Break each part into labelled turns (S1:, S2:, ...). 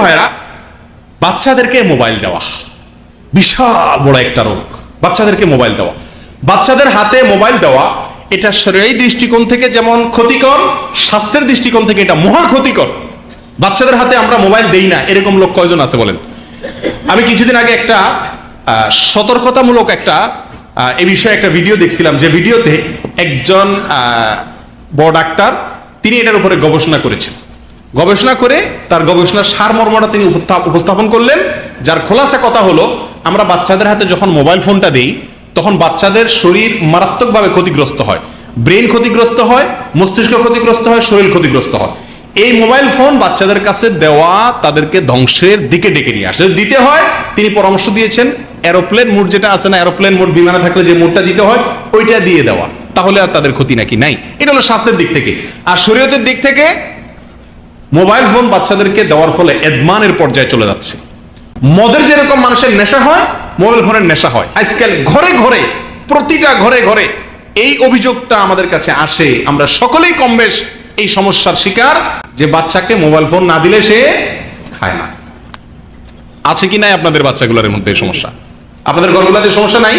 S1: ভাইরা, বাচ্চাদেরকে মোবাইল দেওয়া বিশাল বড় একটা রোগ। বাচ্চাদেরকে মোবাইল দেওয়া, বাচ্চাদের হাতে মোবাইল দেওয়া, এটা শরীয়ী দৃষ্টিকোণ থেকে যেমন ক্ষতিকর, স্বাস্থ্যের দৃষ্টিকোণ থেকে এটা মহা ক্ষতিকর। বাচ্চাদের হাতে আমরা মোবাইল দেই না এরকম লোক কয়জন আছে বলেন? আমি কিছুদিন আগে একটা সতর্কতামূলক এই বিষয়ে একটা ভিডিও দেখছিলাম, যে ভিডিওতে একজন বড় ডাক্তার তিনি এটার উপরে গবেষণা করেছেন। গবেষণা করে তার গবেষণার সারমর্মটা তিনি উপস্থাপন করলেন, যার খোলাসা কথা হলো, আমরা বাচ্চাদের হাতে যখন মোবাইল ফোনটা দেই তখন বাচ্চাদের শরীর মারাত্মকভাবে ক্ষতিগ্রস্ত হয়, ব্রেন ক্ষতিগ্রস্ত হয়, মস্তিষ্ক ক্ষতিগ্রস্ত হয়, শরীর ক্ষতিগ্রস্ত হয়। এই মোবাইল ফোন বাচ্চাদের কাছে দেওয়া তাদেরকে ধ্বংসের দিকে ডেকে নিয়ে আসে। দিতে হয়, তিনি পরামর্শ দিয়েছেন এরোপ্লেন মোড যেটা আছে না, এরোপ্লেন মোড বিমানে থাকলে যে মোডটা দিতে হয় ওইটা দিয়ে দেওয়া, তাহলে আর তাদের ক্ষতি নাকি নাই। এটা হলো স্বাস্থ্যের দিক থেকে। আর শরীয়তের দিক থেকে মোবাইল ফোন বাচ্চাদেরকে দেওয়ার ফলে এদমানের পর্যায়ে চলে যাচ্ছে। মদের যেরকম মানুষের নেশা হয়, মোবাইল ফোনের নেশা হয়। আজকাল ঘরে ঘরে, প্রতিটা ঘরে ঘরে এই অভিযোগটা আমাদের কাছে আসে। আমরা সকলেই কম বেশ এই সমস্যার শিকার, যে বাচ্চাকে মোবাইল ফোন না দিলে সে খায় না। আছে কি নাই আপনাদের বাচ্চাগুলোর মধ্যে এই সমস্যা? আপনাদের ঘরগুলোতে সমস্যা নাই?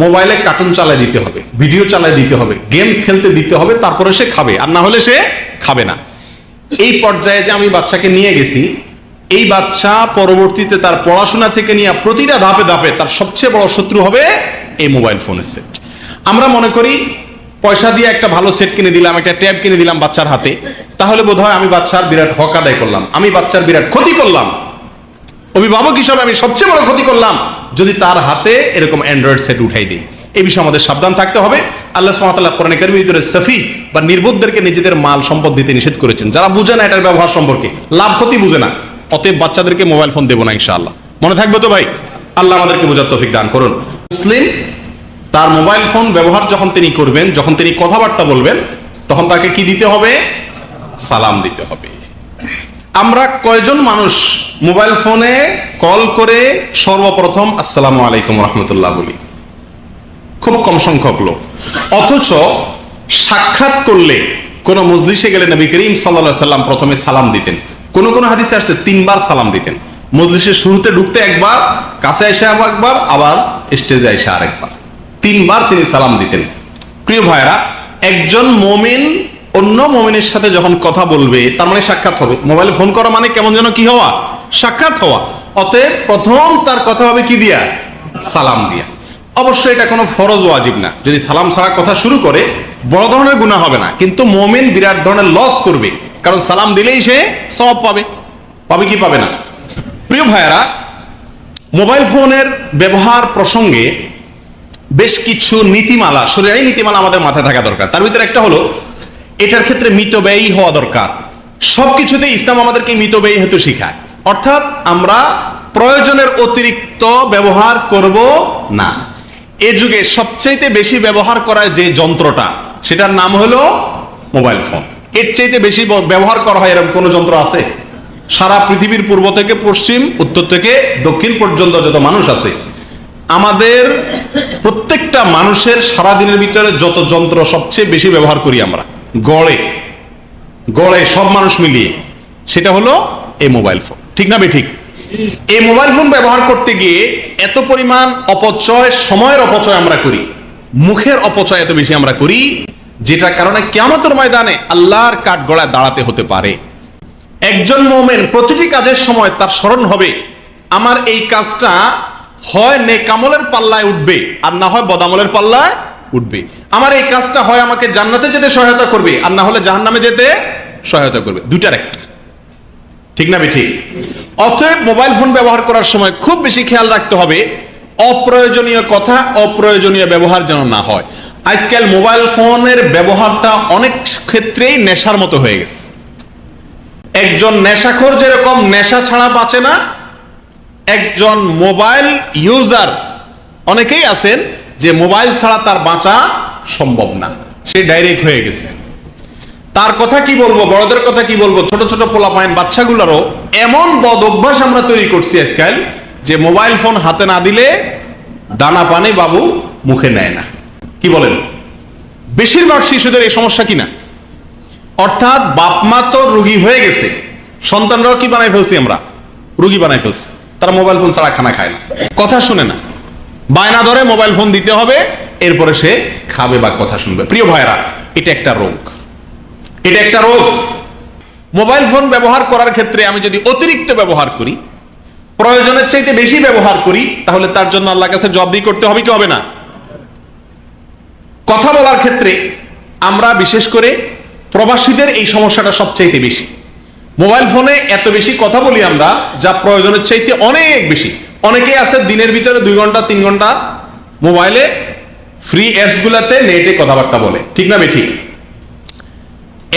S1: মোবাইলে কার্টুন চালায় দিতে হবে, ভিডিও চালায় দিতে হবে, গেমস খেলতে দিতে হবে, তারপরে সে খাবে, আর না হলে সে খাবে না। এই পর্যায়ে যে আমি বাচ্চাকে নিয়ে গেছি, এই বাচ্চা পরবর্তীতে তার পড়াশোনা থেকে নিয়ে প্রতিটা ধাপে ধাপে তার সবচেয়ে বড় শত্রু হবে এই মোবাইল ফোনের সেট। আমরা মনে করি পয়সা দিয়ে একটা ভালো সেট কিনে দিলাম, একটা ট্যাব কিনে দিলাম বাচ্চার হাতে, তাহলে বোধহয় আমি বাচ্চার বিরাট হক আদায় করলাম, আমি বাচ্চার বিরাট ক্ষতি করলাম, অভিভাবক হিসাবে আমি সবচেয়ে বড় ক্ষতি করলাম যদি তার হাতে এরকম অ্যান্ড্রয়েড সেট উঠাই দিই। এই বিষয়ে আমাদের সাবধান থাকতে হবে। আল্লাহ সুবহানাহু ওয়া তাআলা কোরআনে কারীমের ভিতরে সফি বা নির্বোধদেরকে নিজেদের মাল সম্পদ দিতে নিষেধ করেছেন, যারা বুঝে না এটার ব্যবহার সম্পর্কে, লাভ ক্ষতি বুঝে না। অতএব বাচ্চাদেরকে মোবাইল ফোন দেবো না ইনশাআল্লাহ। মনে থাকবে তো ভাই? আল্লাহ আমাদেরকে বোঝার তৌফিক দান করুন। মুসলিম তার মোবাইল ফোন ব্যবহার যখন তিনি করবেন, যখন তিনি কথাবার্তা বলবেন, তখন তাকে কি দিতে হবে? সালাম দিতে হবে। আমরা কয়জন মানুষ মোবাইল ফোনে কল করে সর্বপ্রথম আসসালামু আলাইকুম রাহমাতুল্লাহ বলি? খুব কম সংখ্যক লোক। অথচ সাক্ষাৎ করলে, কোন মজলিসে গেলে নবী করিম সাল্লাল্লাহু আলাইহি সাল্লাম প্রথমে সালাম দিতেন। কোন কোন হাদিসে আসছে 3 বার সালাম দিতেন। মজলিসের শুরুতে ঢুকতে একবার, কাছে এসে একবার, আবার স্টেজে এসে আরেকবার, 3 বার তিনি সালাম দিতেন। প্রিয় ভাইরা, একজন মুমিন অন্য মুমিনের সাথে যখন কথা বলবে, তার মানে সাক্ষাৎ হবে। মোবাইলে ফোন করা মানে কেমন যেন কি হওয়া? সাক্ষাৎ হওয়া। অতএব প্রথম তার কথা হবে কি দিয়া? সালাম দিয়া। অবশ্যই এটা কোনো ফরজ ওয়াজিব না। যদি সালাম ছাড়া কথা শুরু করে বড় ধরনের গুনাহ হবে না, কিন্তু মুমিন বিরাট ধরনের লস করবে, কারণ সালাম দিলেই সে সওয়াব পাবে। পাবে কি পাবে না? প্রিয় ভাইয়েরা, মোবাইল ফোনের ব্যবহার প্রসঙ্গে বেশ কিছু নীতিমালা, শরীয়ী নীতিমালা আমাদের মাথায় থাকা দরকার। তার ভিতরে একটা হলো, এটার ক্ষেত্রে মিতব্যয়ী হওয়া দরকার। সবকিছুতে ইসলাম আমাদেরকে মিতব্যয়ী হতে শেখায়, অর্থাৎ আমরা প্রয়োজনের অতিরিক্ত ব্যবহার করব না। এ যুগে সবচাইতে বেশি ব্যবহার করা যে যন্ত্রটা, সেটার নাম হলো মোবাইল ফোন। এর চাইতে বেশি ব্যবহার করা হয় এরকম কোন যন্ত্র আছে? সারা পৃথিবীর পূর্ব থেকে পশ্চিম, উত্তর থেকে দক্ষিণ পর্যন্ত যত মানুষ আছে, আমাদের প্রত্যেকটা মানুষের সারাদিনের ভিতরে যত যন্ত্র সবচেয়ে বেশি ব্যবহার করি আমরা, গড়ে গড়ে সব মানুষ মিলিয়ে, সেটা হলো এই মোবাইল ফোন। ঠিক না বেঠিক? এই মোবাইল ফোন ব্যবহার করতে গিয়ে এত পরিমাণ অপচয়, সময়ের অপচয় আমরা করি, মুখের অপচয় এত বেশি আমরা করি, যেটার কারণে কিয়ামতের ময়দানে আল্লাহর কাঠগড়ায় দাঁড়াতে হতে পারে। একজন মুমিন প্রতিটি কাজের সময় তার স্মরণ হবে, আমার এই কাজটা হয় নেক আমলের পাল্লায় উঠবে, আর না হয় বদামলের পাল্লায় উঠবে। আমার এই কাজটা হয় আমাকে জান্নাতে যেতে সহায়তা করবে, আর না হলে জাহান্নামে যেতে সহায়তা করবে। দুইটার একটা। ঠিক না বেঠিক? অতএব মোবাইল ফোন ব্যবহার করার সময় খুব বেশি খেয়াল রাখতে হবে, অপ্রয়োজনীয় কথা, অপ্রয়োজনীয় ব্যবহার যেন না হয়। আজকাল মোবাইল ফোনের ব্যবহারটা অনেক ক্ষেত্রেই নেশার মতো হয়ে গেছে। একজন নেশাখোর যেরকম নেশা ছাড়া বাঁচে না, একজন মোবাইল ইউজার অনেকেই আছেন যে মোবাইল ছাড়া তার বাঁচা সম্ভব না, সে ডাইরেক্ট হয়ে গেছে। তার কথা কি বলবো, বড়দের কথা কি বলবো, ছোট ছোট পোলাপাইন বাচ্চাগুলোরও এমন বদ অভ্যাস আমরা তৈরি করছি আজকাল, যে মোবাইল ফোন হাতে না দিলে দানা পানি বাবু মুখে নেয় না। কি বলেন? বেশিরভাগ শিশুদের এই সমস্যা কিনা? অর্থাৎ বাপ মা তো রোগী হয়ে গেছে, সন্তানরাও কি বানাই ফেলছি আমরা, রুগী বানাই ফেলছি। তারা মোবাইল ফোন ছাড়া খানা খায় না, কথা শুনে না, বায়না ধরে মোবাইল ফোন দিতে হবে, এরপরে সে খাবে বা কথা শুনবে। প্রিয় ভাইরা, এটা একটা রোগ, এটা একটা রোগ। মোবাইল ফোন ব্যবহার করার ক্ষেত্রে আমি যদি অতিরিক্ত ব্যবহার করি, প্রয়োজনের চাইতে বেশি ব্যবহার করি, তাহলে তার জন্য আল্লাহর কাছে জবাবদিহি করতে হবে কি হবে না? কথা বলার ক্ষেত্রে আমরা বিশেষ করে প্রবাসীদের এই সমস্যাটা সবচাইতে বেশি। মোবাইল ফোনে এত বেশি কথা বলি আমরা, যা প্রয়োজনের চাইতে অনেক বেশি। অনেকেই আছে দিনের ভিতরে 2 ঘন্টা 3 ঘন্টা মোবাইলে ফ্রি অ্যাপস গুলাতে নেটে কথাবার্তা বলে, ঠিক না বেঠিক?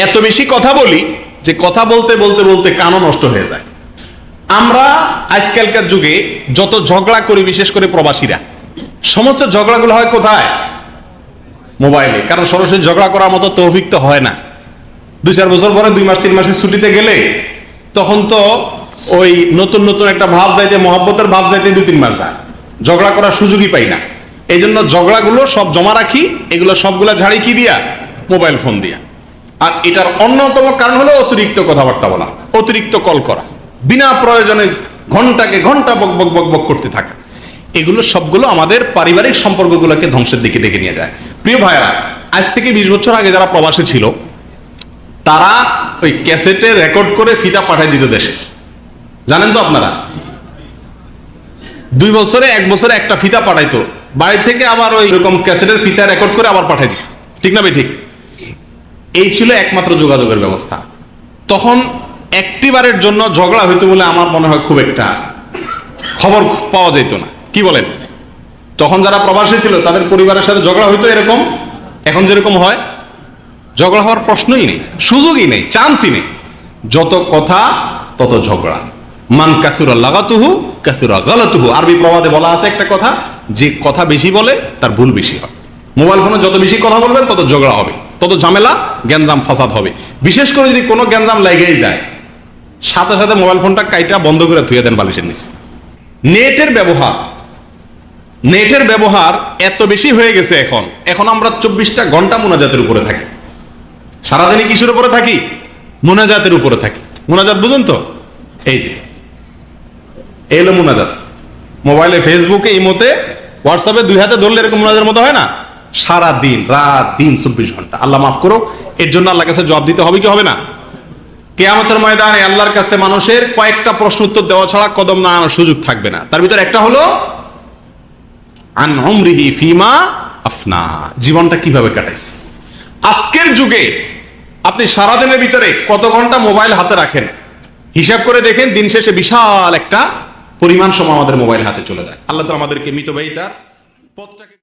S1: এত বেশি কথা বলি যে কথা বলতে বলতে বলতে কানও নষ্ট হয়ে যায়। আমরা আজকালকার যুগে যত ঝগড়া করি, বিশেষ করে প্রবাসীরা, সমস্ত ঝগড়াগুলো হয় কোথায়? মোবাইলে। কারণ সরাসরি ঝগড়া করার মতো তৌফিক তো হয় না। 2-4 বছর পরে 2 মাস 3 মাসের ছুটিতে গেলে তখন তো ওই নতুন নতুন একটা ভাব যাইতে, মহব্বতের ভাব যাইতে 2-3 মাস যায়, ঝগড়া করার সুযোগই পাই না। এই জন্য ঝগড়াগুলো সব জমা রাখি, এগুলো সবগুলা ঝাড়ি কি দিয়া? মোবাইল ফোন দিয়া। আর এটার অন্যতম কারণ হলো অতিরিক্ত কথাবার্তা বলা, অতিরিক্ত কল করা, বিনা প্রয়োজনে ঘন্টাকে ঘন্টা বক বক বক বক করতে থাকা। এগুলো সবগুলো আমাদের পারিবারিক সম্পর্কগুলোকে ধ্বংসের দিকে ডেকে নিয়ে যায়। প্রিয় ভাইরা, আজ থেকে 20 বছর আগে যারা প্রবাসী ছিল, তারা ওই ক্যাসেটে রেকর্ড করে ফিতা পাঠায় দিত দেশে, জানেন তো আপনারা? 2 বছরে 1 বছরে একটা ফিতা পাঠাইতো বাড়ি থেকে, আবার ওই রকম ক্যাসেটের ফিতা রেকর্ড করে আবার পাঠাই দিত, ঠিক না ভাই ঠিক? এই ছিল একমাত্র যোগাযোগের ব্যবস্থা। তখন একটিবারের জন্য ঝগড়া হইতো বলে আমার মনে হয় খুব একটা খবর পাওয়া যেত না, কি বলেন? তখন যারা প্রবাসী ছিল তাদের পরিবারের সাথে ঝগড়া হইতো এরকম, এখন যেরকম হয় ঝগড়া হওয়ার প্রশ্নই নেই, সুযোগই নেই, চান্সই নেই। যত কথা তত ঝগড়া। মান কাসুরা লাগাতুহু কাসুরা গালাতুহু। আরবি প্রবাদে বলা আছে একটা কথা, যে কথা বেশি বলে তার ভুল বেশি হয়। মোবাইল ফোনে যত বেশি কথা বলবেন তত ঝগড়া হবে, তত ঝামেলা, গ্যাঞ্জাম, ফাসাদ হবে। বিশেষ করে যদি কোনো গ্যাঞ্জাম লেগেই যায়, সাথে সাথে মোবাইল ফোনটা কাইটা বন্ধ করে থুয়ে দেন বালিশের নিচে। নেটের ব্যবহার, নেটের ব্যবহার এত বেশি হয়ে গেছে এখন আমরা 24টা ঘন্টা মুনাজাতের উপরে থাকি। সারাদিনই কিসের উপরে থাকি? মুনাজাতের উপরে থাকি। মুনাজাত বুঝুন তো? এই যে এলো মুনাজাত, মোবাইলে, ফেসবুকে, ইমোতে, হোয়াটসঅ্যাপে 2 হাতে ধরলে এরকম মুনাজাতের মতো হয় না? সারা দিন, রাত দিন, 24 ঘন্টা। আল্লাহ মাফ করো, এর জন্য আল্লাহর কাছে জবাব দিতে হবে কি হবে না? কিয়ামতের ময়দানে আল্লাহর কাছে মানুষের কয়েকটা প্রশ্ন উত্তর দেওয়া ছাড়া কদম না আনার সুযোগ থাকবে না। তার ভিতর একটা হলো আন উমরিহি ফিমা আফনা, জীবনটা কিভাবে কাটাইছে। আজকের যুগে আপনি সারাদিনের ভিতরে কত ঘন্টা মোবাইল হাতে রাখেন, হিসাব করে দেখেন, দিন শেষে বিশাল একটা পরিমাণ সময় আমাদের মোবাইল হাতে চলে যায়। আল্লাহ তাআলা আমাদেরকে মিতব্যয়িতার পথটাকে